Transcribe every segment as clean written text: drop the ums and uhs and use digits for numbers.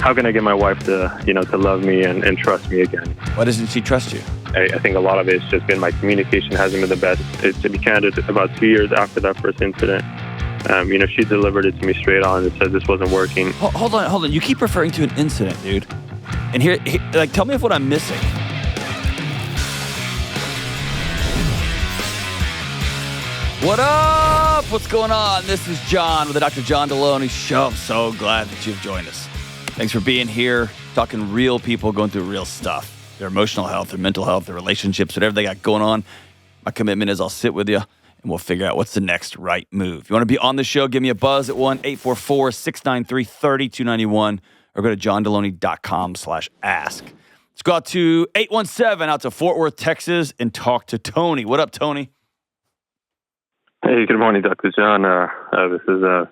how can I get my wife to love me and trust me again? Why doesn't she trust you? I think a lot of it's just been my communication hasn't been the best. To be candid, about 2 years after that first incident, she delivered it to me straight on and said this wasn't working. Hold on. You keep referring to an incident, dude. And here, tell me what I'm missing. What up? What's going on? This is John with the Dr. John Delony Show. I'm so glad that you've joined us. Thanks for being here, talking real people going through real stuff. Their emotional health, their mental health, their relationships, whatever they got going on. My commitment is I'll sit with you and we'll figure out what's the next right move. If you want to be on the show, give me a buzz at 1-844-693-3291 or go to johndelony.com/ask. Let's go out to 817 out to Fort Worth, Texas and talk to Tony. What up, Tony? Hey, good morning, Dr. John. This is a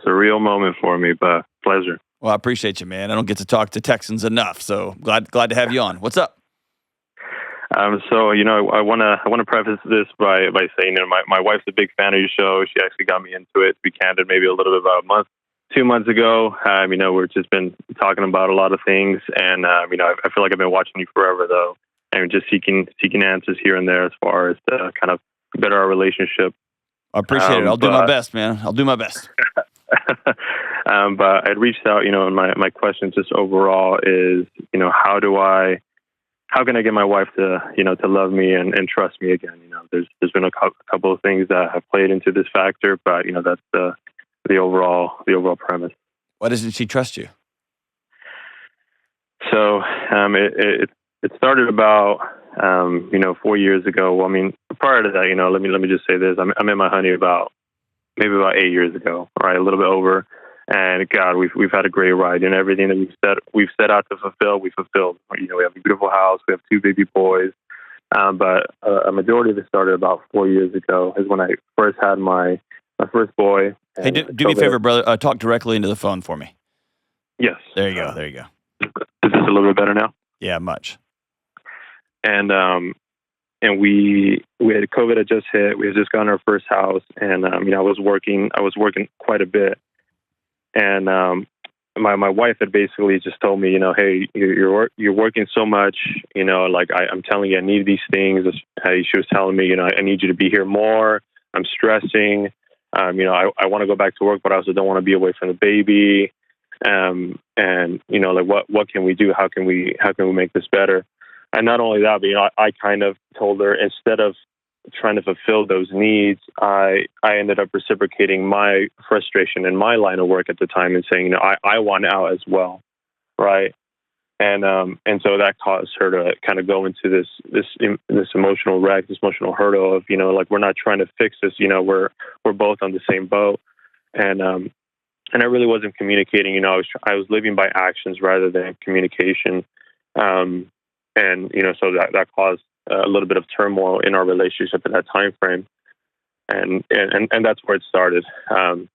surreal moment for me, but pleasure. Well, I appreciate you, man. I don't get to talk to Texans enough, so glad to have you on. What's up? I want to preface this by saying, my wife's a big fan of your show. She actually got me into it. To be candid, maybe a little bit about a month, 2 months ago. We've just been talking about a lot of things, and I feel like I've been watching you forever, though, and just seeking answers here and there as far as to kind of better our relationship. I appreciate it. I'll do my best, man. I'll do my best. But I'd reached out, and my question just overall is, how can I get my wife to love me and trust me again? There's been a couple of things that have played into this factor, but that's the overall premise. Why doesn't she trust you? So it started about 4 years ago. Well, prior to that, let me just say this: I met my honey about 8 years ago, right? A little bit over. And God, we've had a great ride, and everything that we've set out to fulfill, we fulfilled. We have a beautiful house, we have 2 baby boys, but a majority of it started about 4 years ago. Is when I first had my first boy. Hey, do me a favor, brother. Talk directly into the phone for me. Yes. There you go. Is this a little bit better now? Yeah, much. And we had COVID had just hit. We had just gotten our first house, and I was working quite a bit. And my wife had basically just told me, hey, you're working so much, I'm telling you, I need these things. She was telling me, I need you to be here more. I'm stressing. I want to go back to work, but I also don't want to be away from the baby. And what can we do? How can we make this better? And not only that, but I kind of told her, instead of trying to fulfill those needs, I ended up reciprocating my frustration in my line of work at the time and saying, I want out as well, right? And so that caused her to kind of go into this emotional wreck, this emotional hurdle of, we're not trying to fix this, we're both on the same boat, and I really wasn't communicating. I was living by actions rather than communication, so that caused a little bit of turmoil in our relationship at that time frame, and that's where it started.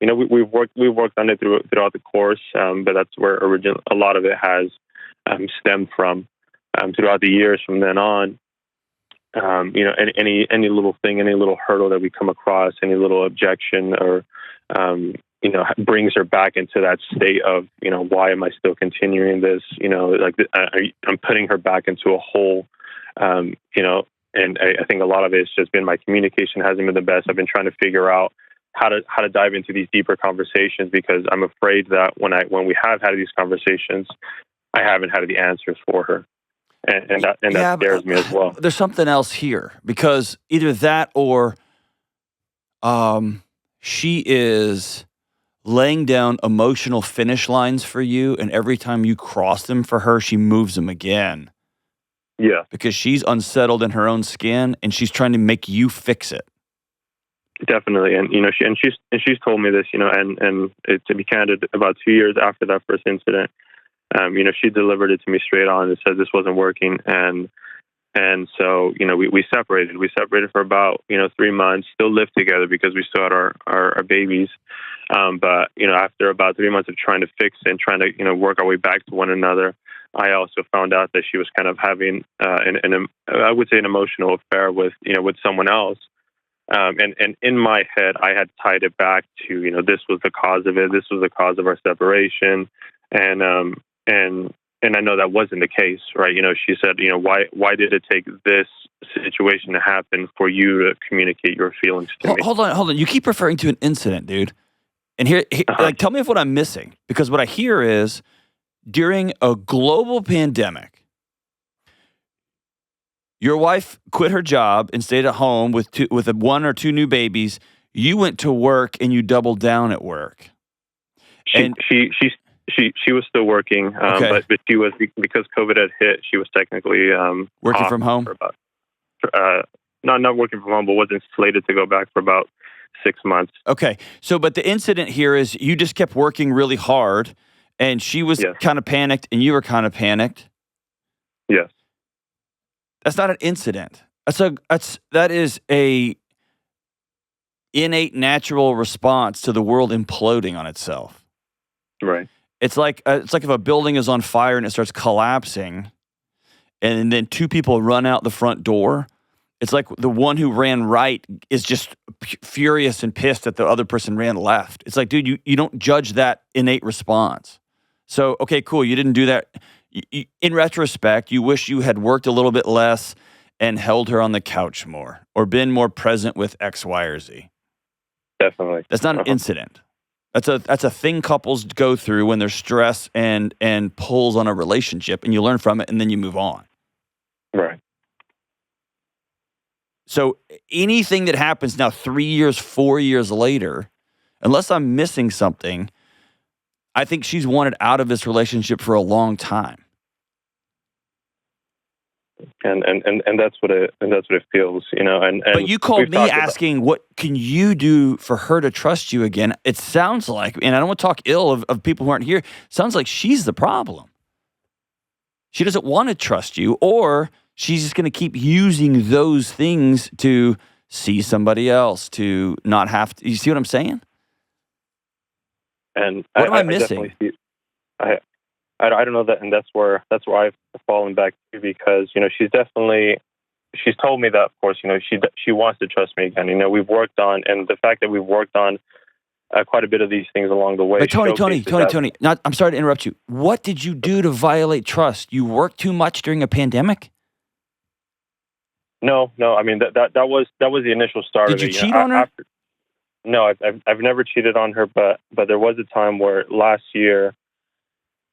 We've worked on it throughout the course, but that's where a lot of it has stemmed from throughout the years. From then on, any little thing, any little hurdle that we come across, any little objection, or brings her back into that state of why am I still continuing this? I'm putting her back into a hole. And I think a lot of it's just been my communication hasn't been the best. I've been trying to figure out how to dive into these deeper conversations, because I'm afraid that when we have had these conversations, I haven't had the answers for her, and that scares me as well. There's something else here, because either that or she is laying down emotional finish lines for you, and every time you cross them for her, she moves them again. Yeah, because she's unsettled in her own skin, and she's trying to make you fix it. Definitely, and she's told me this, and to be candid, about 2 years after that first incident, she delivered it to me straight on and said this wasn't working, and so we separated. We separated for about 3 months. Still lived together because we still had our babies, but after about 3 months of trying to fix and trying to work our way back to one another, I also found out that she was kind of having an emotional affair with someone else. And in my head, I had tied it back to, this was the cause of it. This was the cause of our separation. And and I know that wasn't the case, right? She said, why did it take this situation to happen for you to communicate your feelings to me? Hold on. You keep referring to an incident, dude. And here like, tell me if what I'm missing, because what I hear is during a global pandemic, your wife quit her job and stayed at home with one or two new babies. You went to work and you doubled down at work. She was still working, but she was, because COVID had hit, she was technically working from home. For about, not working from home, but wasn't slated to go back for about 6 months. Okay, so but the incident here is you just kept working really hard, and she was kind of panicked, and you were kind of panicked. Yes, that's not an incident. That is a innate, natural response to the world imploding on itself. Right. It's like if a building is on fire and it starts collapsing, and then two people run out the front door. It's like the one who ran right is just furious and pissed that the other person ran left. It's like, dude, you don't judge that innate response. So, okay, cool, you didn't do that. In retrospect, you wish you had worked a little bit less and held her on the couch more, or been more present with X, Y, or Z. Definitely. That's not an incident. That's a thing couples go through when there's stress and pulls on a relationship, and you learn from it, and then you move on. Right. So anything that happens now 3 years, 4 years later, unless I'm missing something, I think she's wanted out of this relationship for a long time. And that's what it feels, And but you called me asking, what can you do for her to trust you again? It sounds like, and I don't want to talk ill of people who aren't here. It sounds like she's the problem. She doesn't want to trust you, or she's just going to keep using those things to see somebody else, to not have to. You see what I'm saying? And what am I missing? I don't know that, and that's where I've fallen back to, because she's told me that, of course, she wants to trust me again. We've worked on, and the fact that we've worked on quite a bit of these things along the way. But Tony, I'm sorry to interrupt you. What did you do to violate trust? You worked too much during a pandemic? No. I mean that was the initial start. Did you cheat on her? No, I've never cheated on her, but there was a time where last year,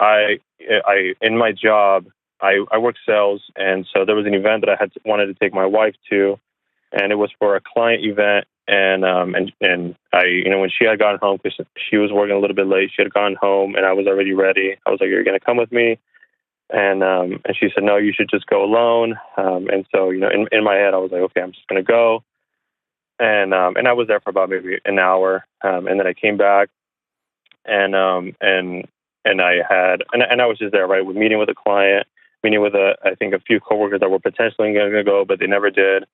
I in my job, I work sales, and so there was an event that I wanted to take my wife to, and it was for a client event, and I, when she had gotten home, because she was working a little bit late, she had gone home, and I was already ready. I was like, "You're going to come with me?" And she said, "No, you should just go alone." And so, in my head, I was like, "Okay, I'm just going to go." And I was there for about maybe an hour, and then I came back, and I was just there, right, with meeting with a client, meeting with I think a few coworkers that were potentially going to go, but they never did.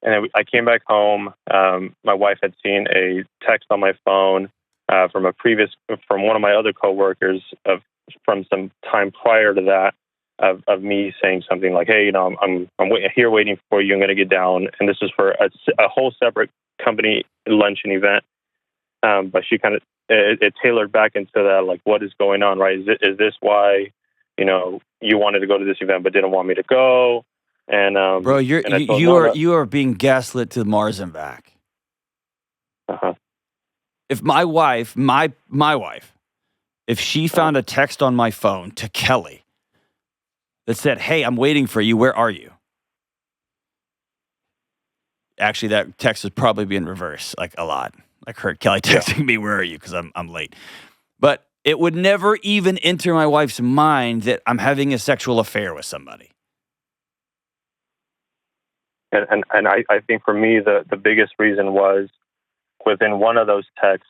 And I came back home. My wife had seen a text on my phone from one of my other coworkers from some time prior to that, of me saying something like, "Hey, I'm here waiting for you. I'm going to get down." And this is for a whole separate company luncheon event. But she kind of it tailored back into that, like, what is going on, right? Is this why you wanted to go to this event but didn't want me to go? And bro, you are being gaslit to Mars and back. If my wife, my wife, if she found a text on my phone to Kelly that said, "Hey, I'm waiting for you. Where are you?" Actually, that text would probably be in reverse, like a lot. Like Kelly texting me, "Where are you?" Because I'm late. But it would never even enter my wife's mind that I'm having a sexual affair with somebody. And I think for me, the biggest reason was within one of those texts,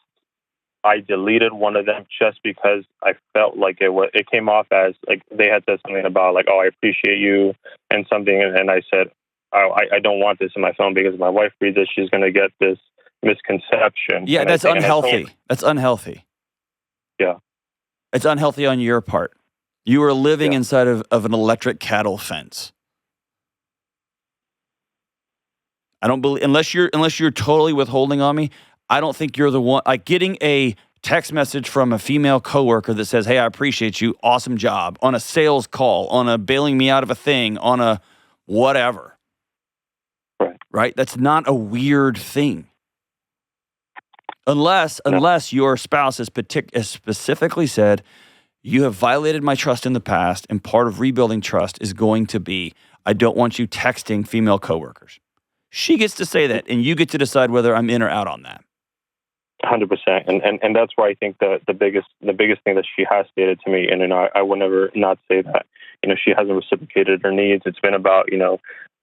I deleted one of them just because I felt like it came off as like they had said something about like, "Oh, I appreciate you," and something. And I said, I don't want this in my phone because if my wife reads it, she's going to get this misconception. Yeah, that's unhealthy. That's unhealthy. Yeah. It's unhealthy on your part. You are living inside of an electric cattle fence. I don't believe, unless you're totally withholding on me, I don't think you're the one. Like, getting a text message from a female coworker that says, hey, I appreciate you, awesome job, on a sales call, on a bailing me out of a thing, on a whatever. Right? That's not a weird thing. Unless your spouse has specifically said, you have violated my trust in the past, and part of rebuilding trust is going to be, I don't want you texting female coworkers. She gets to say that, and you get to decide whether I'm in or out on that. 100%, and that's why I think the biggest thing that she has stated to me, and I will never not say that. She hasn't reciprocated her needs. It's been about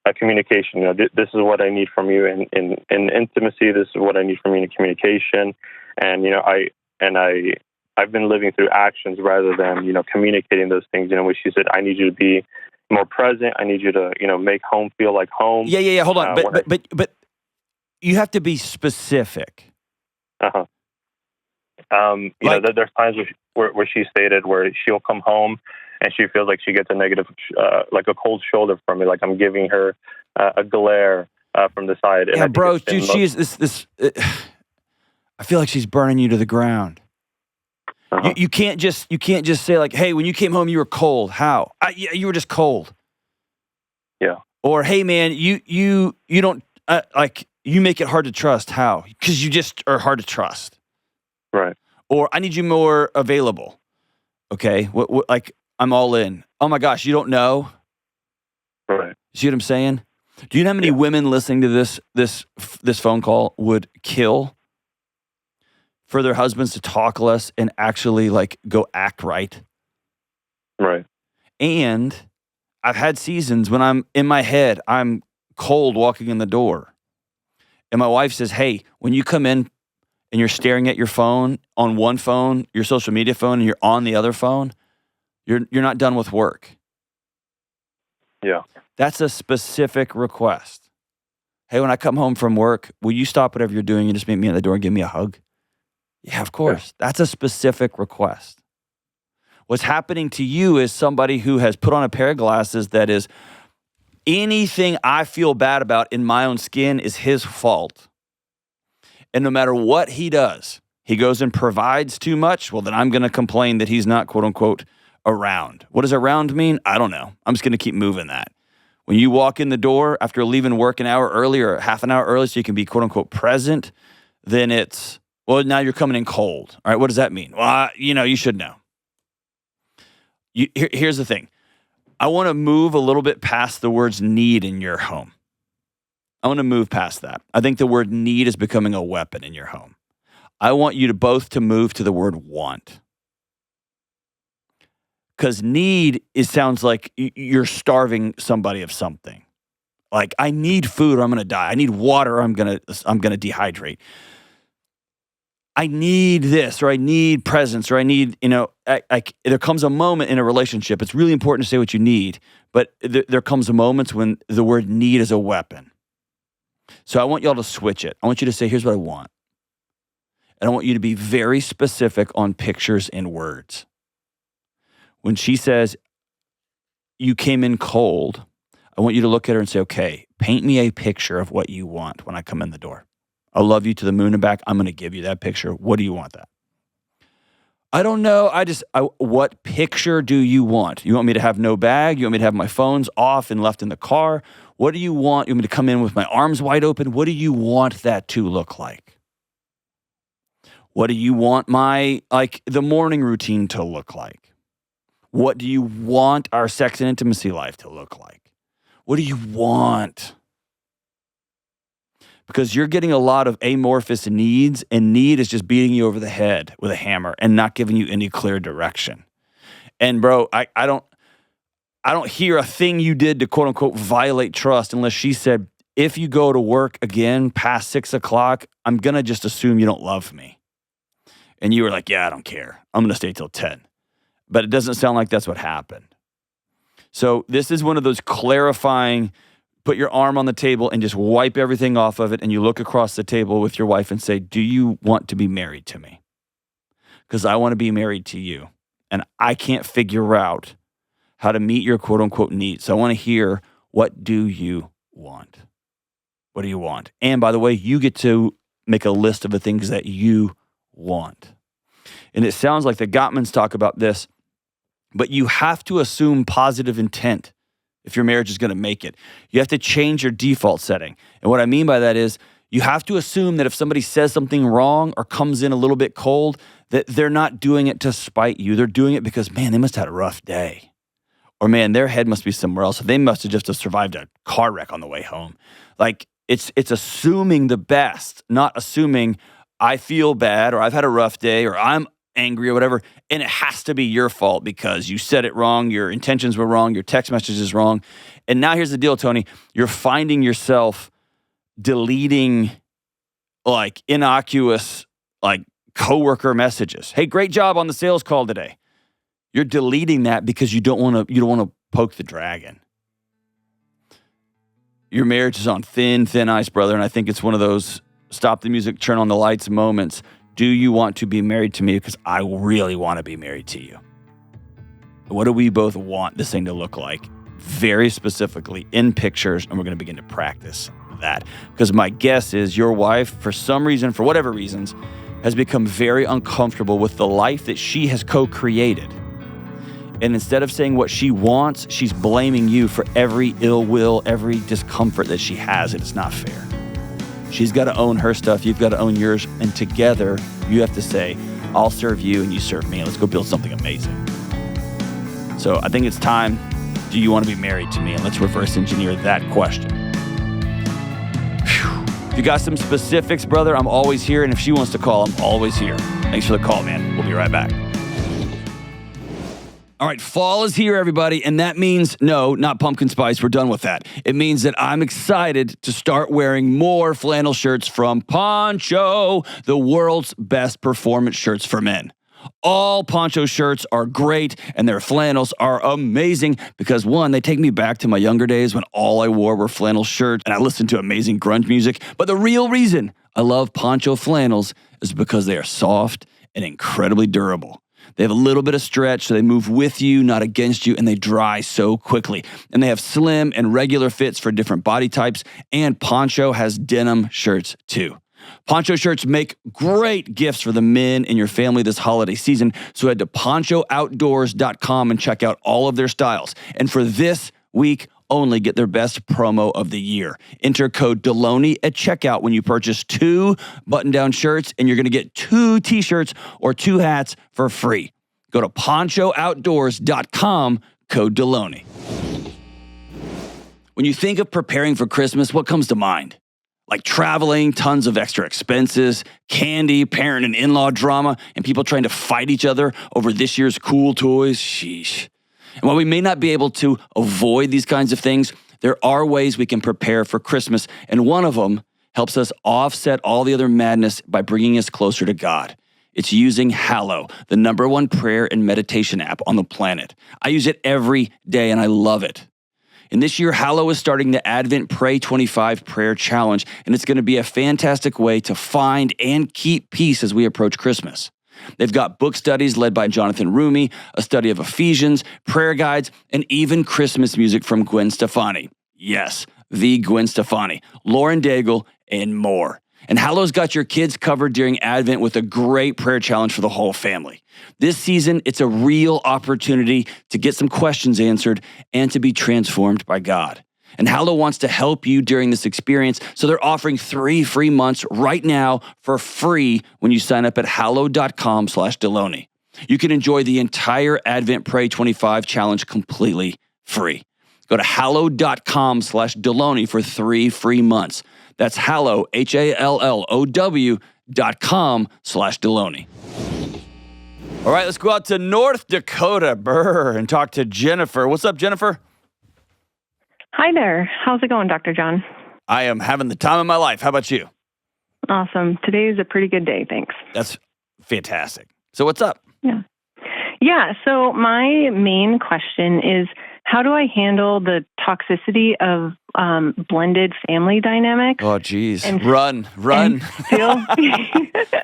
a communication. This is what I need from you in intimacy. This is what I need from you in communication, and I've been living through actions rather than communicating those things. When she said, I need you to be more present. I need you to make home feel like home. Yeah. Hold on, but you have to be specific. There's times where she stated where she'll come home and she feels like she gets a negative, like a cold shoulder from me, like I'm giving her a glare from the side. Yeah, bro, dude, she is this. I feel like she's burning you to the ground. You can't just say like, hey, when you came home you were cold. How? You were just cold. Yeah. Or hey, man, you don't you make it hard to trust. How? Because you just are hard to trust. Right. Or I need you more available. Okay. What like I'm all in. Oh my gosh, you don't know. Right. See what I'm saying? Do you know how many women listening to this phone call would kill for their husbands to talk less and actually like go act right? Right. And I've had seasons when I'm in my head, I'm cold walking in the door. And my wife says, hey, when you come in and you're staring at your phone, on one phone, your social media phone, and you're on the other phone, you're not done with work. Yeah. That's a specific request. Hey, when I come home from work, will you stop whatever you're doing and just meet me at the door and give me a hug? Yeah, of course. Yeah. That's a specific request. What's happening to you is somebody who has put on a pair of glasses that is, anything I feel bad about in my own skin is his fault. And no matter what he does, he goes and provides too much, well, then I'm going to complain that he's not, quote unquote, around. What does around mean? I don't know. I'm just going to keep moving that. When you walk in the door after leaving work an hour early or half an hour early so you can be, quote unquote, present, then it's, well, now you're coming in cold. All right, what does that mean? Well, you should know. Here's the thing. I want to move a little bit past the words need in your home. I want to move past that. I think the word need is becoming a weapon in your home. I want you to both to move to the word want. Because need, it sounds like you're starving somebody of something. Like, I need food or I'm going to die. I need water or I'm going to dehydrate. I need this, or I need presence, or I need, there comes a moment in a relationship. It's really important to say what you need, but there comes a moment when the word need is a weapon. So I want y'all to switch it. I want you to say, here's what I want. And I want you to be very specific on pictures and words. When she says, you came in cold, I want you to look at her and say, okay, paint me a picture of what you want when I come in the door. I love you to the moon and back. I'm going to give you that picture. What do you want that? I don't know. What picture do you want? You want me to have no bag? You want me to have my phones off and left in the car? What do you want? You want me to come in with my arms wide open? What do you want that to look like? What do you want the morning routine to look like? What do you want our sex and intimacy life to look like? What do you want? Because you're getting a lot of amorphous needs, and need is just beating you over the head with a hammer and not giving you any clear direction. And bro, I don't hear a thing you did to quote unquote violate trust unless she said, if you go to work again past 6 o'clock, I'm gonna just assume you don't love me. And you were like, yeah, I don't care. I'm gonna stay till 10. But it doesn't sound like that's what happened. So this is one of those clarifying, put your arm on the table and just wipe everything off of it, and you look across the table with your wife and say, do you want to be married to me? Because I want to be married to you. And I can't figure out how to meet your quote-unquote needs. So I want to hear, what do you want? What do you want? And by the way, you get to make a list of the things that you want. And it sounds like the Gottmans talk about this, but you have to assume positive intent if your marriage is going to make it. You have to change your default setting. And what I mean by that is you have to assume that if somebody says something wrong or comes in a little bit cold, that they're not doing it to spite you. They're doing it because, man, they must have had a rough day. Or, man, their head must be somewhere else. They must have just survived a car wreck on the way home. Like, it's assuming the best, not assuming I feel bad or I've had a rough day or I'm angry or whatever, and it has to be your fault because you said it wrong, your intentions were wrong, your text message is wrong. And now here's the deal, Tony. You're finding yourself deleting like innocuous like coworker messages. Hey, great job on the sales call today. You're deleting that because you don't want to poke the dragon. Your marriage is on thin ice, brother, and I think it's one of those stop the music, turn on the lights moments. Do you want to be married to me? Because I really want to be married to you. What do we both want this thing to look like? Very specifically in pictures, and we're going to begin to practice that. Because my guess is your wife, for some reason, for whatever reasons, has become very uncomfortable with the life that she has co-created. And instead of saying what she wants, she's blaming you for every ill will, every discomfort that she has, and it's not fair. She's got to own her stuff, you've got to own yours, and together you have to say, I'll serve you and you serve me, and let's go build something amazing. So I think it's time, do you want to be married to me? And let's reverse engineer that question. Whew. If you got some specifics, brother, I'm always here, and if she wants to call, I'm always here. Thanks for the call, man. We'll be right back. All right, fall is here, everybody, and that means, no, not pumpkin spice, we're done with that. It means that I'm excited to start wearing more flannel shirts from Poncho, the world's best performance shirts for men. All Poncho shirts are great, and their flannels are amazing because, one, they take me back to my younger days when all I wore were flannel shirts and I listened to amazing grunge music. But the real reason I love Poncho flannels is because they are soft and incredibly durable. They have a little bit of stretch, so they move with you, not against you, and they dry so quickly. And they have slim and regular fits for different body types, and Poncho has denim shirts too. Poncho shirts make great gifts for the men in your family this holiday season, so head to ponchooutdoors.com and check out all of their styles. And for this week only, get their best promo of the year. Enter code Delony at checkout when you purchase 2 button-down shirts, and you're going to get 2 t-shirts or 2 hats for free. Go to ponchooutdoors.com, code Delony. When you think of preparing for Christmas, what comes to mind? Like traveling, tons of extra expenses, candy, parent and in-law drama, and people trying to fight each other over this year's cool toys. Sheesh. And while we may not be able to avoid these kinds of things, there are ways we can prepare for Christmas, and one of them helps us offset all the other madness by bringing us closer to God. It's using Hallow, the #1 prayer and meditation app on the planet. I use it every day, and I love it. And this year, Hallow is starting the Advent Pray 25 Prayer Challenge, and it's going to be a fantastic way to find and keep peace as we approach Christmas. They've got book studies led by Jonathan Rumi, a study of Ephesians, prayer guides, and even Christmas music from Gwen Stefani. Yes, the Gwen Stefani, Lauren Daigle, and more. And Hallow's got your kids covered during Advent with a great prayer challenge for the whole family. This season, it's a real opportunity to get some questions answered and to be transformed by God. And Hallow wants to help you during this experience, so they're offering 3 free months right now for free when you sign up at hallow.com/Delony. You can enjoy the entire Advent Pray 25 challenge completely free. Go to hallow.com/Delony for 3 free months. That's Hallow, HALLOW.com/Delony. All right, let's go out to North Dakota, and talk to Jennifer. What's up, Jennifer? Hi there. How's it going, Dr. John? I am having the time of my life. How about you? Awesome. Today is a pretty good day, thanks. That's fantastic. So what's up? Yeah, so my main question is, how do I handle the toxicity of blended family dynamics? Oh, geez. Run. And still,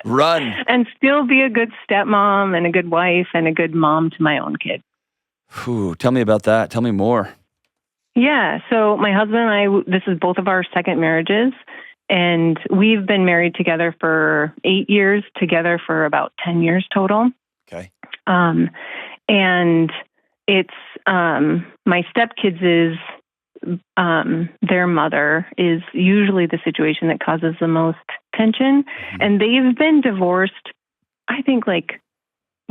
Run. And still be a good stepmom and a good wife and a good mom to my own kid. Whew, tell me about that. Tell me more. Yeah, so my husband and I, this is both of our second marriages, and we've been married together for 8 years, together for about 10 years total. Okay. And it's my stepkids' their mother is usually the situation that causes the most tension. Mm-hmm. And they've been divorced, I think, like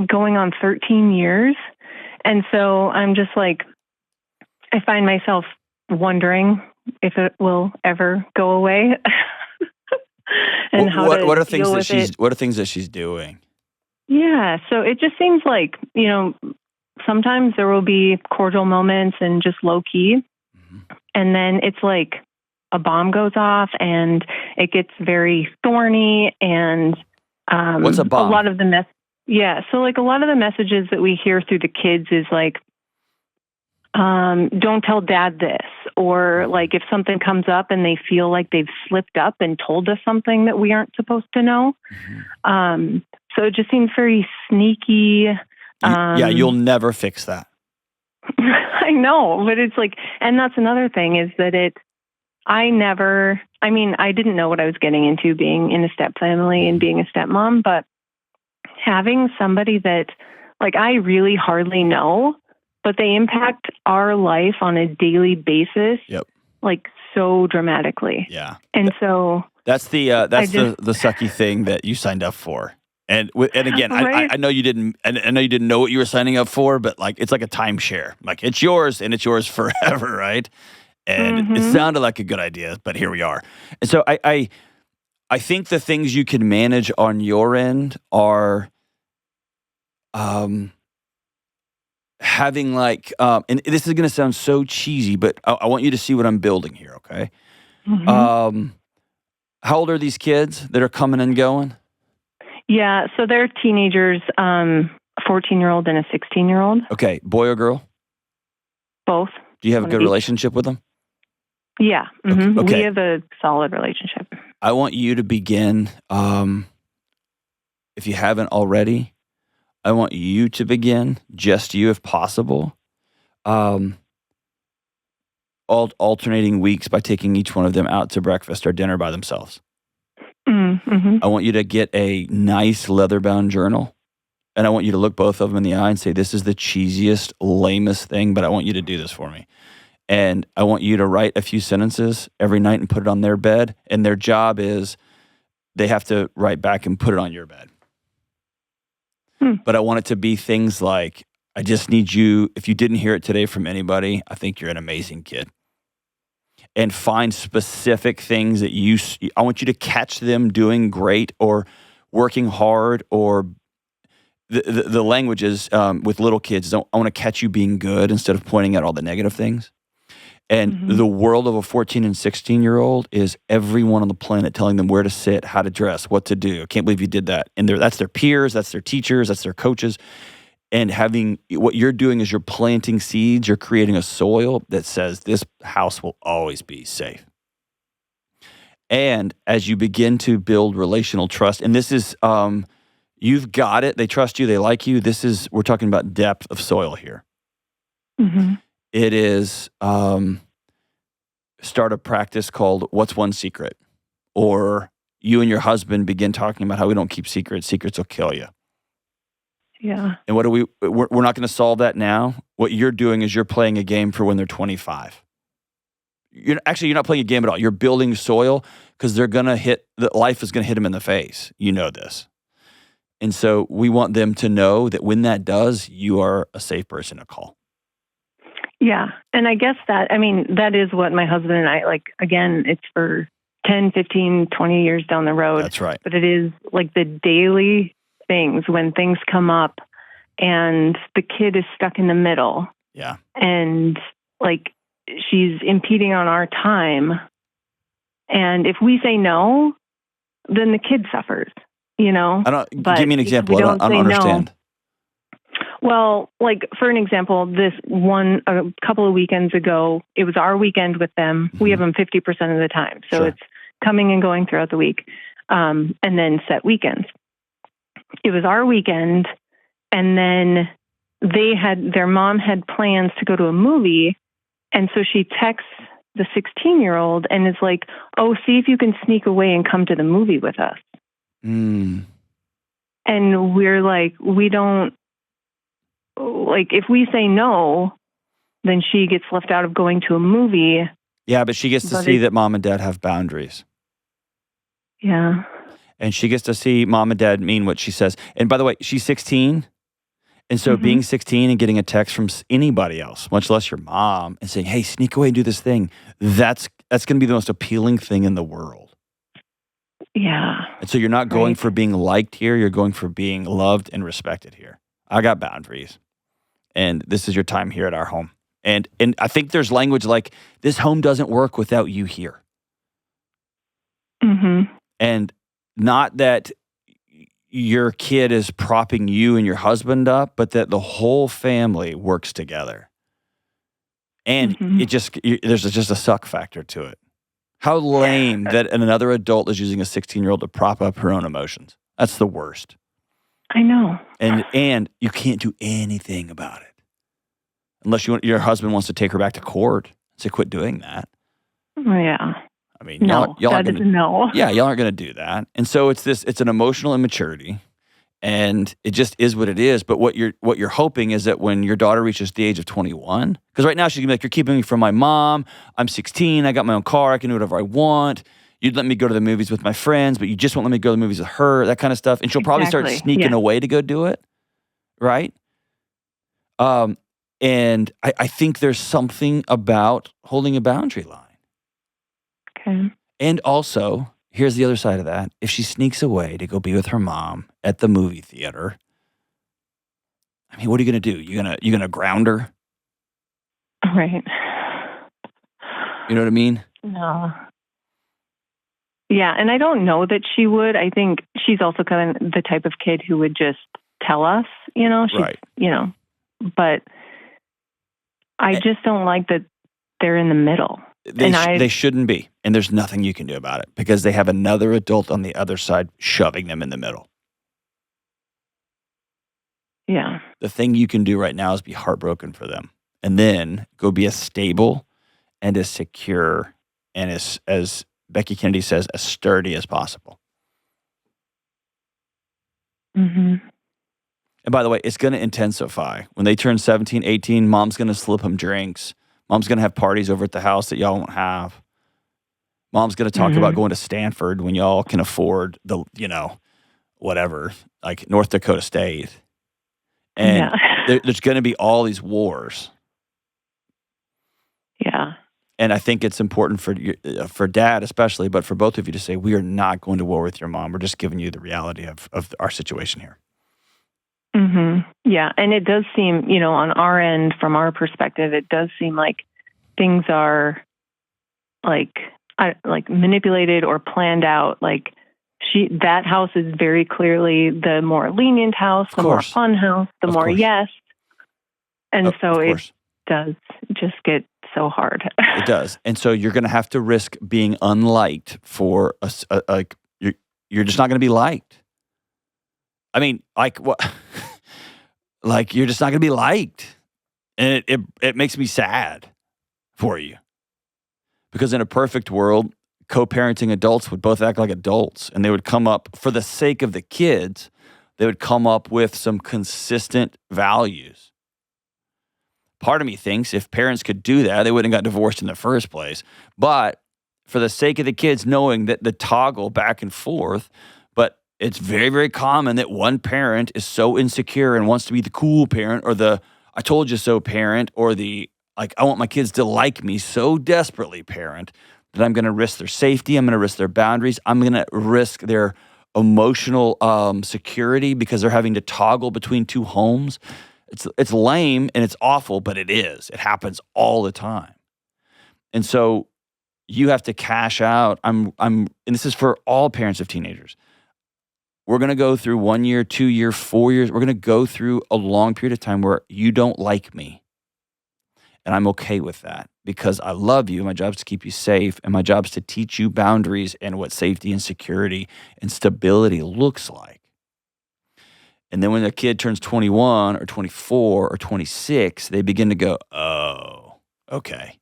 going on 13 years. And so I'm just like, I find myself wondering if it will ever go away. And what are things that she's doing? Yeah, so it just seems like, sometimes there will be cordial moments and just low key. Mm-hmm. And then it's like a bomb goes off and it gets very thorny. And what's a bomb? So like a lot of the messages that we hear through the kids is like, don't tell dad this, or like if something comes up and they feel like they've slipped up and told us something that we aren't supposed to know. Mm-hmm. So it just seems very sneaky. You'll never fix that. I know, but it's like, and that's another thing is that I didn't know what I was getting into being in a step family and being a stepmom, but having somebody that like I really hardly know, but they impact our life on a daily basis, like so dramatically. Yeah. And so that's the sucky thing that you signed up for. And again, right? I know you didn't. I know you didn't know what you were signing up for, but like it's like a timeshare. Like it's yours and it's yours forever, right? And it sounded like a good idea, but here we are. And so I think the things you can manage on your end are, having like, and this is going to sound so cheesy, but I want you to see what I'm building here. Okay. Mm-hmm. How old are these kids that are coming and going? Yeah, so they're teenagers, a 14-year-old and a 16-year-old. Okay, boy or girl? Both. Do you have a good relationship with them? Yeah, mm-hmm. Okay. We have a solid relationship. I want you to begin, if you haven't already, I want you to begin, just you if possible, alternating weeks by taking each one of them out to breakfast or dinner by themselves. Mm-hmm. I want you to get a nice leather-bound journal, and I want you to look both of them in the eye and say, this is the cheesiest, lamest thing, but I want you to do this for me. And I want you to write a few sentences every night and put it on their bed, and their job is they have to write back and put it on your bed. But I want it to be things like, I just need you, if you didn't hear it today from anybody, I think you're an amazing kid. And find specific things that I want you to catch them doing great or working hard, or the languages with little kids. I want to catch you being good instead of pointing out all the negative things. And the world of a 14 and 16-year-old is everyone on the planet telling them where to sit, how to dress, what to do. I can't believe you did that. And that's their peers, that's their teachers, that's their coaches. And what you're doing is you're planting seeds, you're creating a soil that says this house will always be safe. And as you begin to build relational trust, and this is, you've got it, they trust you, they like you. We're talking about depth of soil here. Mm-hmm. It is, start a practice called What's One Secret? Or you and your husband begin talking about how we don't keep secrets. Secrets will kill you. Yeah. And we're not going to solve that now. What you're doing is you're playing a game for when they're 25. You're not playing a game at all. You're building soil because life is going to hit them in the face. You know this. And so we want them to know that when that does, you are a safe person to call. Yeah. And I guess that is what my husband and I, like, again, it's for 10, 15, 20 years down the road. That's right. But it is like the daily things when things come up and the kid is stuck in the middle. Yeah. And like she's impeding on our time. And if we say no, then the kid suffers, But give me an example. I don't understand. No, well, like for an example, a couple of weekends ago, it was our weekend with them. Mm-hmm. We have them 50% of the time. So It's coming and going throughout the week, and then set weekends. It was our weekend, and then their mom had plans to go to a movie, and so she texts the 16-year-old and is like, "Oh, see if you can sneak away and come to the movie with us." And we're like, we don't, like, if we say no, then she gets left out of going to a movie. Yeah, but she gets to see that mom and dad have boundaries. Yeah. And she gets to see mom and dad mean what she says. And by the way, she's 16. And so being 16 and getting a text from anybody else, much less your mom, and saying, hey, sneak away and do this thing, that's going to be the most appealing thing in the world. Yeah. And so you're not going for being liked here. You're going for being loved and respected here. I got boundaries. And this is your time here at our home. And I think there's language like, this home doesn't work without you here. And not that your kid is propping you and your husband up, but that the whole family works together. And there's just a suck factor to it. How lame that another adult is using a 16-year-old to prop up her own emotions. That's the worst. I know. And you can't do anything about it. Unless your husband wants to take her back to court. So quit doing that. Yeah. I mean, no, y'all that is a no. Yeah, y'all aren't going to do that. And so it's an emotional immaturity, and it just is what it is. But what you're hoping is that when your daughter reaches the age of 21, because right now she's going to be like, you're keeping me from my mom. I'm 16. I got my own car. I can do whatever I want. You'd let me go to the movies with my friends, but you just won't let me go to the movies with her, that kind of stuff. And she'll probably start sneaking away to go do it, right? And I think there's something about holding a boundary line. Okay. And also, here's the other side of that. If she sneaks away to go be with her mom at the movie theater, I mean, what are you going to do? You going to ground her? Right. You know what I mean? No. Yeah, and I don't know that she would. I think she's also kind of the type of kid who would just tell us, right. But I just don't like that they're in the middle. They shouldn't be. And there's nothing you can do about it because they have another adult on the other side shoving them in the middle. Yeah. The thing you can do right now is be heartbroken for them. And then go be as stable and as secure and as Becky Kennedy says, as sturdy as possible. And by the way, it's going to intensify. When they turn 17, 18, mom's going to slip them drinks. Mom's going to have parties over at the house that y'all won't have. Mom's going to talk about going to Stanford when y'all can afford the, whatever, like North Dakota State. And there's going to be all these wars. Yeah. And I think it's important for dad especially, but for both of you to say, we are not going to war with your mom. We're just giving you the reality of our situation here. Yeah, and it does seem, on our end, from our perspective, it does seem like things are like manipulated or planned out. Like that house is very clearly the more lenient house, the more fun house, the more yes. And so it does just get so hard. It does. And so you're going to have to risk being unliked for you're just not going to be liked. I mean, like what? Like you're just not going to be liked, and it makes me sad for you. Because in a perfect world, co-parenting adults would both act like adults, and they would come up for the sake of the kids. They would come up with some consistent values. Part of me thinks if parents could do that, they wouldn't have got divorced in the first place. But for the sake of the kids, knowing that the toggle back and forth. It's very, very common that one parent is so insecure and wants to be the cool parent or the I told you so parent or the I want my kids to like me so desperately parent that I'm going to risk their safety. I'm going to risk their boundaries. I'm going to risk their emotional security because they're having to toggle between two homes. It's lame and it's awful, but it is. It happens all the time. And so you have to cash out. And this is for all parents of teenagers. We're going to go through 1 year, 2 year, 4 years. We're going to go through a long period of time where you don't like me. And I'm okay with that because I love you. My job is to keep you safe. And my job is to teach you boundaries and what safety and security and stability looks like. And then when a kid turns 21 or 24 or 26, they begin to go, oh, okay.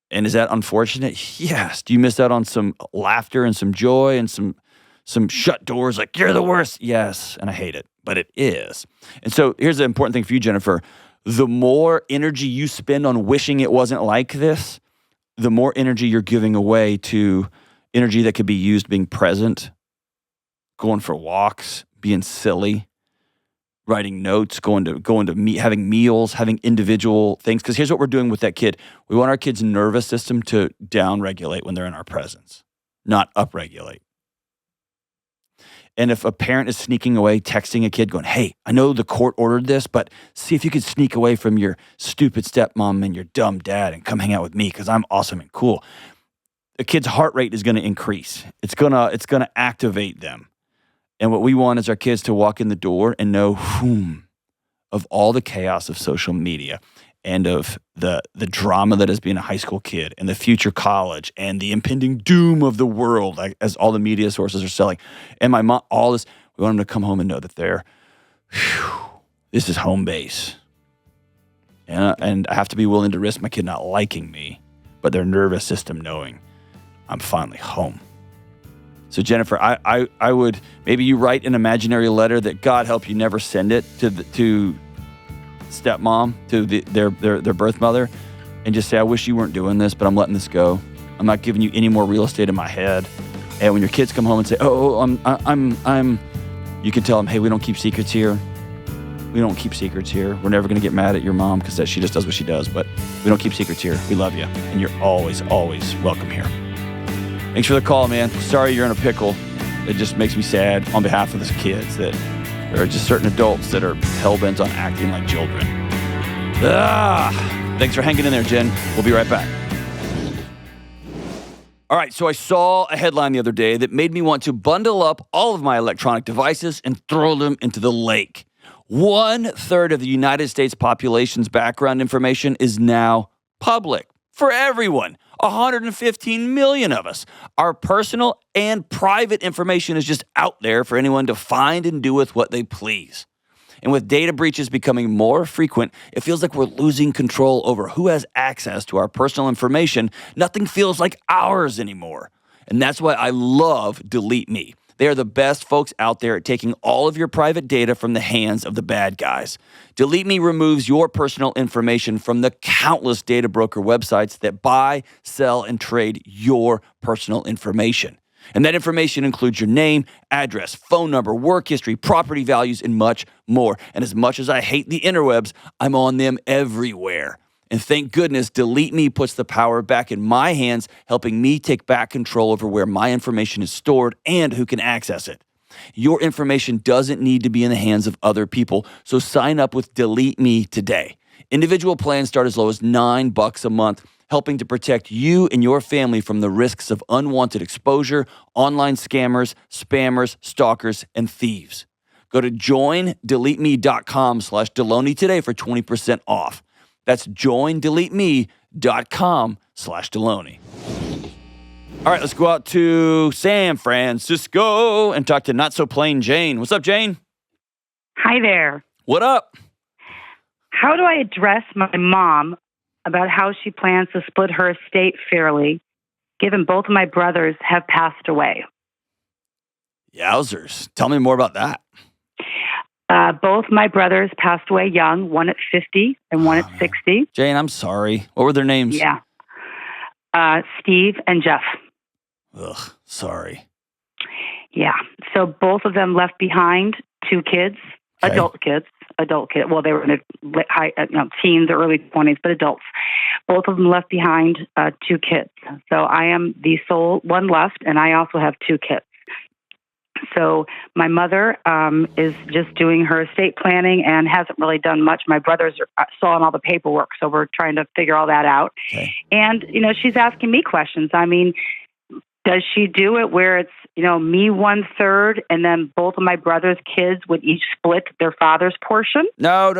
And is that unfortunate? Yes. Do you miss out on some laughter and some joy and some some shut doors like, you're the worst. Yes, and I hate it, but it is. And so here's the important thing for you, Jennifer. The more energy you spend on wishing it wasn't like this, the more energy you're giving away to energy that could be used being present, going for walks, being silly, writing notes, going to meet, having meals, having individual things. Because here's what we're doing with that kid. We want our kid's nervous system to down-regulate when they're in our presence, not up-regulate. And if a parent is sneaking away, texting a kid going, hey, I know the court ordered this, but see if you could sneak away from your stupid stepmom and your dumb dad and come hang out with me because I'm awesome and cool. The kid's heart rate is going to increase. It's gonna activate them. And what we want is our kids to walk in the door and know of all the chaos of social media and of the drama that is being a high school kid and the future college and the impending doom of the world, like, as all the media sources are selling. And my mom, all this, we want them to come home and know that this is home base. And I have to be willing to risk my kid not liking me, but their nervous system knowing I'm finally home. So Jennifer, I would, maybe you write an imaginary letter that God help you never send it to stepmom, to their birth mother, and just say, I wish you weren't doing this, but I'm letting this go. I'm not giving you any more real estate in my head. And when your kids come home and say, I'm, you can tell them, hey, we don't keep secrets here. We don't keep secrets here. We're never going to get mad at your mom because she just does what she does, but we don't keep secrets here. We love you, and you're always, always welcome here. Thanks for the call, man. Sorry you're in a pickle. It just makes me sad on behalf of these kids that there are just certain adults that are hell-bent on acting like children. Thanks for hanging in there, Jen. We'll be right back. All right, so I saw a headline the other day that made me want to bundle up all of my electronic devices and throw them into the lake. 1/3 of the United States population's background information is now public for everyone. 115 million of us. Our personal and private information is just out there for anyone to find and do with what they please. And with data breaches becoming more frequent, it feels like we're losing control over who has access to our personal information. Nothing feels like ours anymore. And that's why I love Delete Me. They are the best folks out there at taking all of your private data from the hands of the bad guys. Delete Me removes your personal information from the countless data broker websites that buy, sell, and trade your personal information. And that information includes your name, address, phone number, work history, property values, and much more. And as much as I hate the interwebs, I'm on them everywhere. And thank goodness, Delete Me puts the power back in my hands, helping me take back control over where my information is stored and who can access it. Your information doesn't need to be in the hands of other people, so sign up with Delete Me today. Individual plans start as low as $9 a month, helping to protect you and your family from the risks of unwanted exposure, online scammers, spammers, stalkers, and thieves. Go to joindeleteme.com/Delony today for 20% off. That's joindeleteme.com/Delony. All right, let's go out to San Francisco and talk to Not So Plain Jane. What's up, Jane? Hi there. What up? How do I address my mom about how she plans to split her estate fairly, given both of my brothers have passed away? Yowzers. Tell me more about that. Both my brothers passed away young, one at 50 and one at 60. Jane, I'm sorry. What were their names? Yeah. Steve and Jeff. Ugh, sorry. Yeah. So both of them left behind 2 kids, Okay. adult kids. Well, they were in their teens or early 20s, but adults. Both of them left behind 2 kids. So I am the sole one left, and I also have 2 kids. So my mother is just doing her estate planning and hasn't really done much. My brothers are still on all the paperwork, so we're trying to figure all that out. Okay. And, she's asking me questions. I mean, does she do it where it's, me 1/3 and then both of my brother's kids would each split their father's portion? No.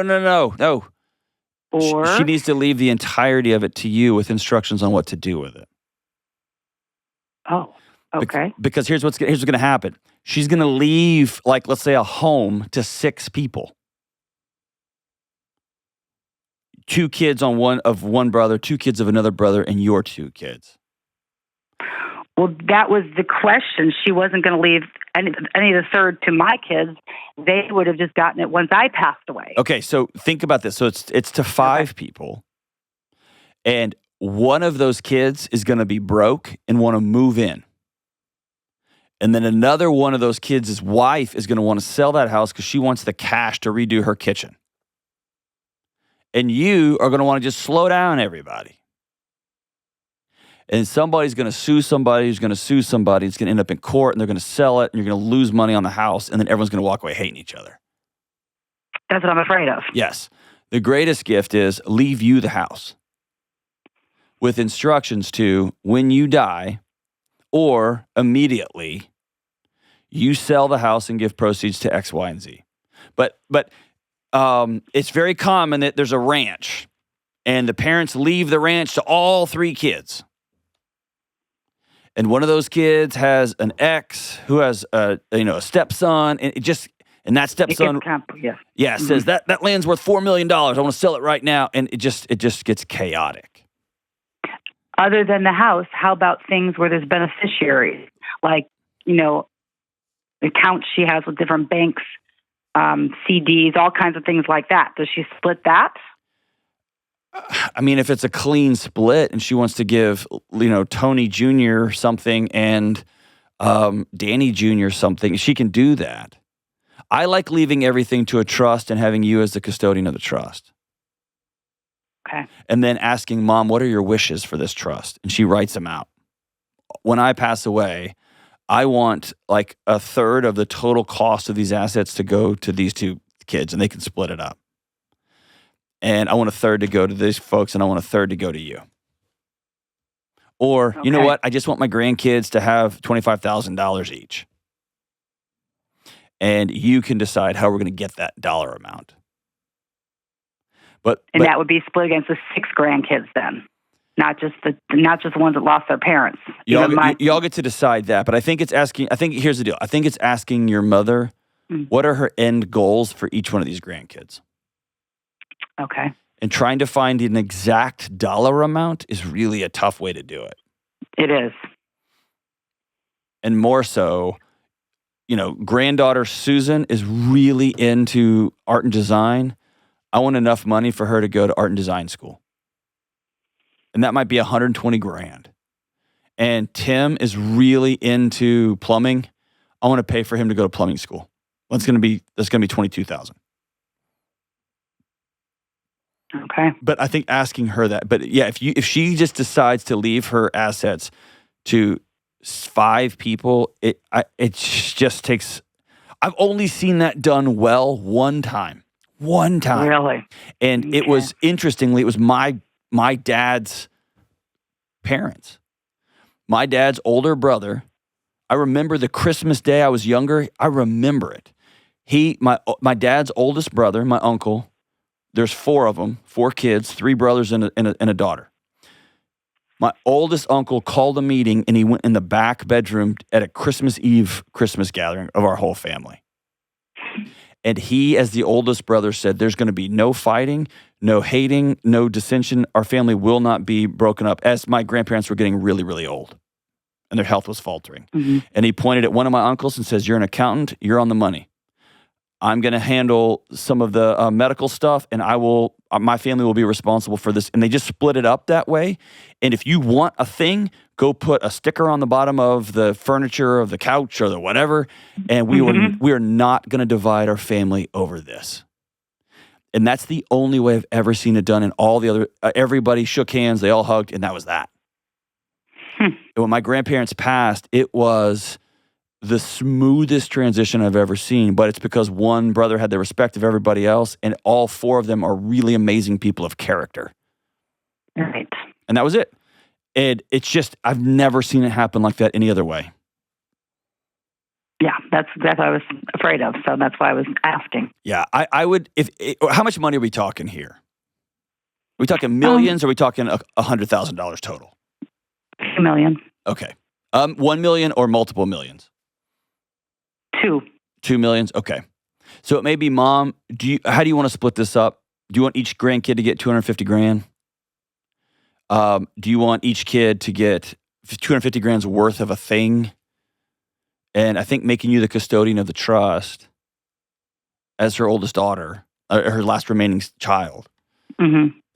Or She needs to leave the entirety of it to you with instructions on what to do with it. Oh, okay. Because here's what's going to happen. She's going to leave, like, let's say, a home to 6 people. 2 kids of one brother, 2 kids of another brother, and your 2 kids. Well, that was the question. She wasn't going to leave any of the third to my kids, they would have just gotten it once I passed away. Okay, so think about this. So it's to 5 people, and one of those kids is going to be broke and want to move in. And then another one of those kids' wife is going to want to sell that house because she wants the cash to redo her kitchen. And you are going to want to just slow down everybody. And somebody's going to sue somebody who's going to sue somebody. It's going to end up in court, and they're going to sell it, and you're going to lose money on the house, and then everyone's going to walk away hating each other. That's what I'm afraid of. Yes. The greatest gift is leave you the house with instructions to, when you die or immediately, you sell the house and give proceeds to X, Y, and Z. But it's very common that there's a ranch, and the parents leave the ranch to all 3 kids. And one of those kids has an ex who has a stepson, and that stepson says that land's worth $4 million. I want to sell it right now, and it just gets chaotic. Other than the house, how about things where there's beneficiaries, like accounts she has with different banks, CDs, all kinds of things like that? Does she split that? I mean, if it's a clean split and she wants to give, Tony Jr. something and Danny Jr. something, she can do that. I like leaving everything to a trust and having you as the custodian of the trust. Okay. And then asking Mom, what are your wishes for this trust? And she writes them out. When I pass away, I want like a third of the total cost of these assets to go to these 2 kids, and they can split it up. And I want a third to go to these folks, and I want a third to go to you. Or, you know what? I just want my grandkids to have $25,000 each. And you can decide how we're going to get that dollar amount. But that would be split against the 6 grandkids then, not just the ones that lost their parents. Y'all get to decide that. But I think here's the deal. I think it's asking your mother, what are her end goals for each one of these grandkids? Okay. And trying to find an exact dollar amount is really a tough way to do it. It is. And more so, granddaughter Susan is really into art and design. I want enough money for her to go to art and design school. And that might be $120,000. And Tim is really into plumbing. I want to pay for him to go to plumbing school. That's going to be $22,000. Okay. But I think asking her that. But yeah, if she just decides to leave her assets to 5 people, it just takes. I've only seen that done well one time. Really? And it was, interestingly, it was my dad's parents. My dad's older brother. I remember the Christmas day I was younger. I remember it. My dad's oldest brother, my uncle. There's 4 of them, 4 kids, 3 brothers and a daughter. My oldest uncle called a meeting, and he went in the back bedroom at a Christmas Eve Christmas gathering of our whole family. And he, as the oldest brother, said, there's going to be no fighting, no hating, no dissension. Our family will not be broken up, as my grandparents were getting really, really old, and their health was faltering. Mm-hmm. And he pointed at one of my uncles and says, you're an accountant, you're on the money. I'm going to handle some of the medical stuff, and my family will be responsible for this. And they just split it up that way. And if you want a thing, go put a sticker on the bottom of the furniture of the couch or the whatever. And we are not going to divide our family over this. And that's the only way I've ever seen it done. And all the other, everybody shook hands, they all hugged, and that was that. And when my grandparents passed, it was the smoothest transition I've ever seen, but it's because one brother had the respect of everybody else, and all 4 of them are really amazing people of character. Right. And that was it. And it's just, I've never seen it happen like that any other way. Yeah, that's what I was afraid of, so that's why I was asking. Yeah, I would, how much money are we talking here? Are we talking millions, or are we talking $100,000 total? $2 million. Okay. 1 million or multiple millions? 2. 2 millions? Okay. So it may be, Mom, how do you want to split this up? Do you want each grandkid to get $250,000? Do you want each kid to get $250,000's worth of a thing? And I think making you the custodian of the trust as her oldest daughter, her last remaining child,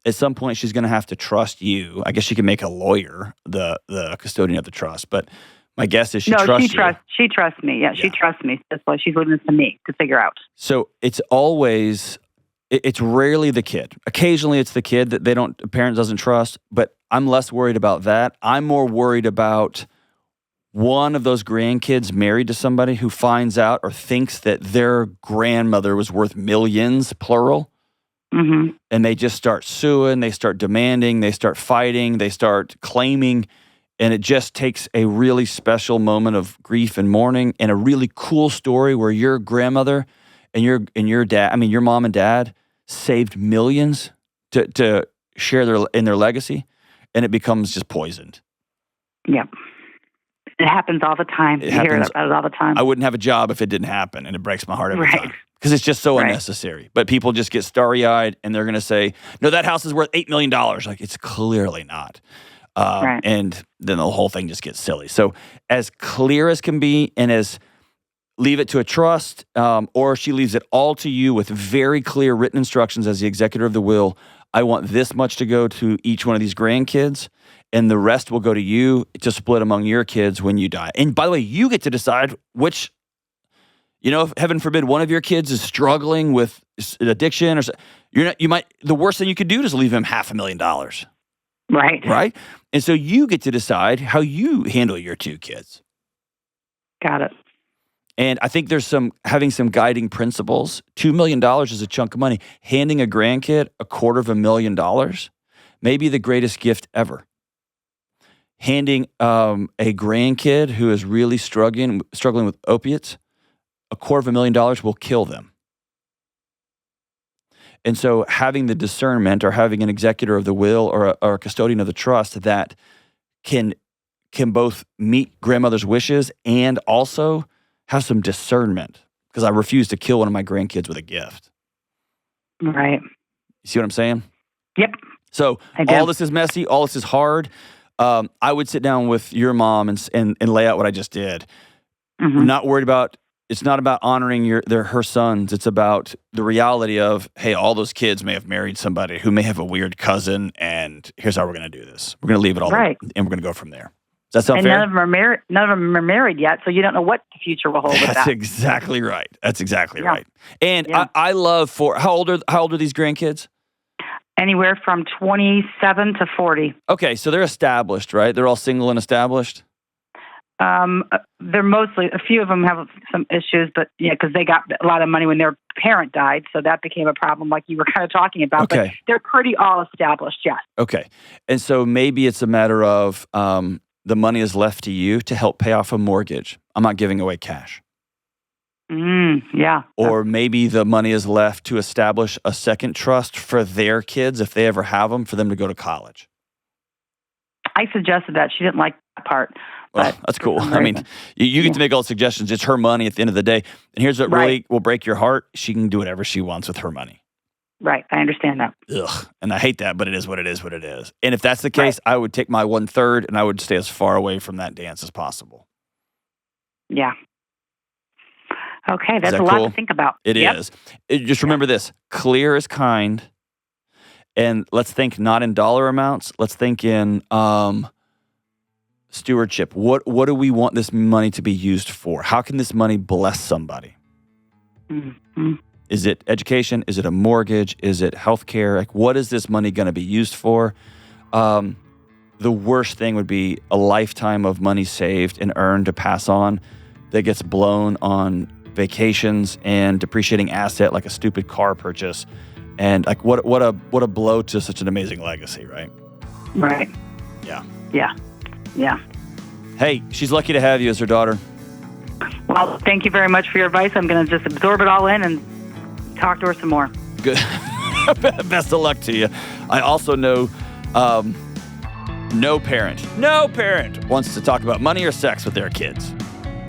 at some point she's going to have to trust you. I guess she can make a lawyer the custodian of the trust, but my guess is she trusts you. She trusts me. Yeah, she trusts me. That's why she's leaving this to me to figure out. So it's rarely the kid. Occasionally it's the kid that a parent doesn't trust, but I'm less worried about that. I'm more worried about one of those grandkids married to somebody who finds out or thinks that their grandmother was worth millions, plural, and they just start suing, they start demanding, they start fighting, they start claiming, and it just takes a really special moment of grief and mourning and a really cool story where your grandmother and your dad, your mom and dad saved millions to share in their legacy, and it becomes just poisoned. Yep. It happens all the time. You hear about it all the time. I wouldn't have a job if it didn't happen, and it breaks my heart every time. Because it's just so unnecessary. But people just get starry-eyed, and they're going to say, no, that house is worth $8 million. Like, it's clearly not. And then the whole thing just gets silly. So as clear as can be, and as leave it to a trust, or she leaves it all to you with very clear written instructions as the executor of the will. I want this much to go to each one of these grandkids, and the rest will go to you to split among your kids when you die. And by the way, you get to decide which, if heaven forbid one of your kids is struggling with addiction, or the worst thing you could do is leave him $500,000. Right? And so you get to decide how you handle your two kids. Got it. And I think there's having some guiding principles. $2 million is a chunk of money. Handing a grandkid $250,000 may be the greatest gift ever. Handing a grandkid who is really struggling with opiates, $250,000 will kill them. And so having the discernment, or having an executor of the will or a custodian of the trust that can both meet grandmother's wishes and also have some discernment, because I refuse to kill one of my grandkids with a gift. Right. You see what I'm saying? Yep. So all this is messy. All this is hard. I would sit down with your mom and lay out what I just did. Not worried about. It's not about honoring her sons. It's about the reality of, hey, all those kids may have married somebody who may have a weird cousin, and here's how we're going to do this. We're going to leave it all right, and we're going to go from there. Does that sound fair? None of them are married. None of them are married yet, so you don't know what the future will hold with that. That's exactly right. right. And I love how old are these grandkids? Anywhere from 27 to 40. Okay, so they're established, right? They're all single and established? They're mostly, a few of them have some issues, but because they got a lot of money when their parent died, so that became a problem like you were kind of talking about. Okay. But they're pretty all established, yes. Okay. And so maybe it's a matter of the money is left to you to help pay off a mortgage. I'm not giving away cash. Or maybe the money is left to establish a second trust for their kids, if they ever have them, for them to go to college. I suggested that. She didn't like that part. Well, that's cool. I mean, you get to make all the suggestions. It's her money at the end of the day. And here's what really will break your heart. She can do whatever she wants with her money. Right. I understand that. Ugh. And I hate that, but it is what it is. And if that's the case, I would take my 1/3 and I would stay as far away from that dance as possible. Yeah. Okay. That's a lot to think about. It is. Just remember this. Clear is kind. And let's think not in dollar amounts. Let's think in stewardship. What do we want this money to be used for? How can this money bless somebody? Mm-hmm. Is it education? Is it a mortgage? Is it healthcare? Like, what is this money going to be used for? The worst thing would be a lifetime of money saved and earned to pass on that gets blown on vacations and depreciating asset like a stupid car purchase. And like, what a blow to such an amazing legacy, right? Right. Yeah. Yeah. Yeah. Hey, she's lucky to have you as her daughter. Well, thank you very much for your advice. I'm going to just absorb it all in and talk to her some more. Good. Best of luck to you. I also know no parent wants to talk about money or sex with their kids.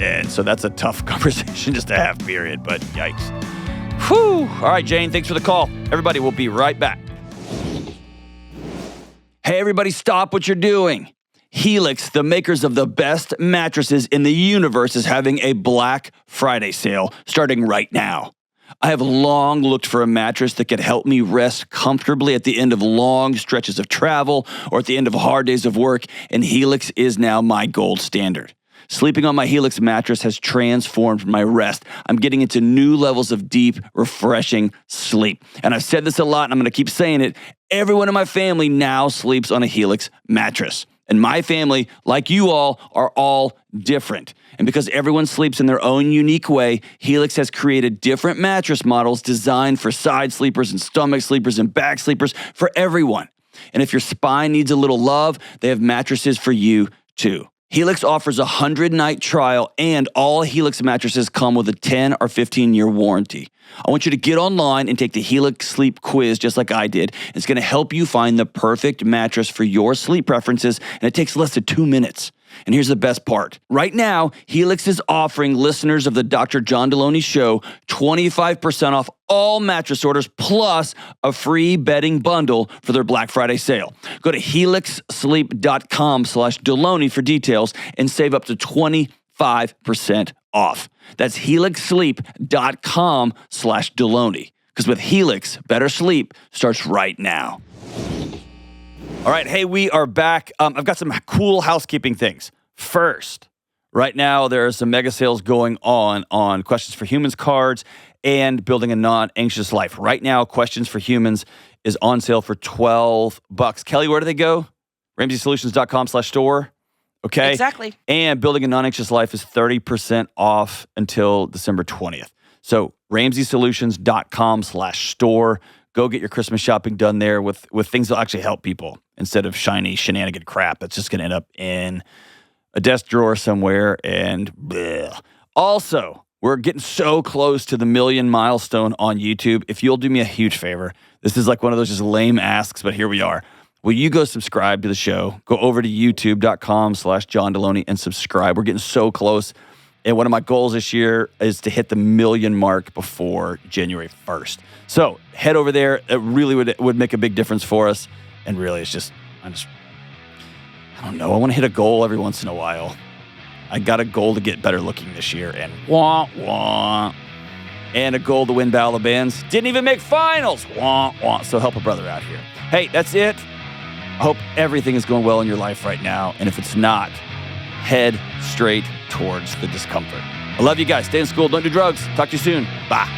And so that's a tough conversation just to have, period. But yikes. Whew. All right, Jane, thanks for the call. Everybody, we'll be right back. Hey, everybody, stop what you're doing. Helix, the makers of the best mattresses in the universe, is having a Black Friday sale starting right now. I have long looked for a mattress that could help me rest comfortably at the end of long stretches of travel or at the end of hard days of work, and Helix is now my gold standard. Sleeping on my Helix mattress has transformed my rest. I'm getting into new levels of deep, refreshing sleep. And I've said this a lot, and I'm going to keep saying it. Everyone in my family now sleeps on a Helix mattress. And my family, like you all, are all different. And because everyone sleeps in their own unique way, Helix has created different mattress models designed for side sleepers and stomach sleepers and back sleepers for everyone. And if your spine needs a little love, they have mattresses for you too. Helix offers a 100-night trial, and all Helix mattresses come with a 10 or 15-year warranty. I want you to get online and take the Helix Sleep Quiz just like I did. It's going to help you find the perfect mattress for your sleep preferences, and it takes less than 2 minutes. And here's the best part. Right now, Helix is offering listeners of the Dr. John Delony Show 25% off all mattress orders plus a free bedding bundle for their Black Friday sale. Go to helixsleep.com/Delony for details and save up to 25% off. That's helixsleep.com/Delony. Because with Helix, better sleep starts right now. All right, hey, we are back. I've got some cool housekeeping things. First, right now there are some mega sales going on Questions for Humans cards and Building a Non-Anxious Life. Right now, Questions for Humans is on sale for $12. Kelly, where do they go? RamseySolutions.com/store. Okay. Exactly. And Building a Non-Anxious Life is 30% off until December 20th. So RamseySolutions.com/store. Go get your Christmas shopping done there with things that will actually help people instead of shiny shenanigan crap that's just going to end up in a desk drawer somewhere and bleh. Also, we're getting so close to the 1 million milestone on YouTube. If you'll do me a huge favor, this is like one of those just lame asks, but here we are. Will you go subscribe to the show? Go over to youtube.com/John Delony and subscribe. We're getting so close. And one of my goals this year is to hit the 1 million mark before January 1st. So head over there. It really would make a big difference for us. And really, it's just, I don't know. I want to hit a goal every once in a while. I got a goal to get better looking this year. And wah, wah. And a goal to win Battle of the Bands. Didn't even make finals. Wah, wah. So help a brother out here. Hey, that's it. I hope everything is going well in your life right now. And if it's not, head straight towards the discomfort. I love you guys. Stay in school. Don't do drugs. Talk to you soon. Bye.